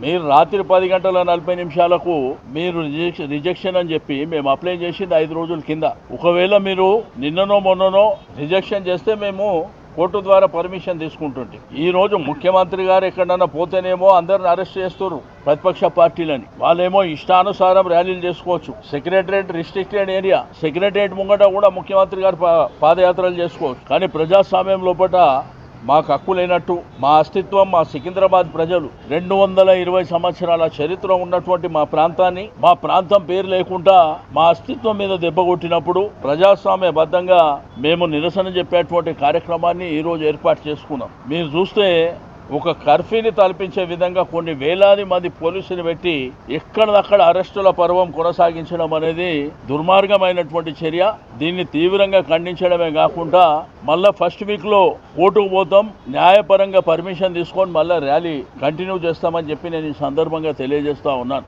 మీరు రాత్రి 10 గంటల 40 నిమిషాలకు మీరు రిజెక్షన్ అని చెప్పి మేము అప్లై చేసింది 5 రోజుల కింద. ఒకవేళ మీరు నిన్ననో మొన్ననో రిజెక్షన్ చేస్తే మేము కోర్టు ద్వారా పర్మిషన్ తీసుకుంటుంటే, ఈ రోజు ముఖ్యమంత్రి గారు ఎక్కడన్నా పోతేనేమో అందరిని అరెస్ట్ చేస్తున్నారు ప్రతిపక్ష పార్టీలని. వాళ్ళేమో ఇష్టానుసారం ర్యాలీలు చేసుకోవచ్చు. సెక్రటరియట్ రిస్ట్రిక్టెడ్ ఏరియా, సెక్రటరియట్ ముంగట కూడా ముఖ్యమంత్రి గారు పాదయాత్రలు చేసుకోవచ్చు. కానీ ప్రజాస్వామ్యం లోపల మాకు హక్కు లేనట్టు, మా అస్తిత్వం, మా సికింద్రాబాద్ ప్రజలు 220 సంవత్సరాల చరిత్ర ఉన్నటువంటి మా ప్రాంతాన్ని, మా ప్రాంతం పేరు లేకుండా మా అస్తిత్వం మీద దెబ్బ కొట్టినప్పుడు ప్రజాస్వామ్యబద్ధంగా మేము నిరసన చెప్పేటువంటి కార్యక్రమాన్ని ఈరోజు ఏర్పాటు చేసుకున్నాం. మీరు చూస్తే ఒక కర్ఫ్యూని తలపించే విధంగా కొన్ని వేలాది మంది పోలీసులు పెట్టి ఎక్కడదక్కడ అరెస్టుల పర్వం కొనసాగించడం అనేది దుర్మార్గమైనటువంటి చర్య. దీన్ని తీవ్రంగా ఖండించడమే కాకుండా మళ్ళా ఫస్ట్ వీక్లో కోర్టుకు పోతాం, న్యాయపరంగా పర్మిషన్ తీసుకొని మళ్ళీ ర్యాలీ కంటిన్యూ చేస్తామని చెప్పి నేను ఈ సందర్భంగా తెలియజేస్తా ఉన్నాను.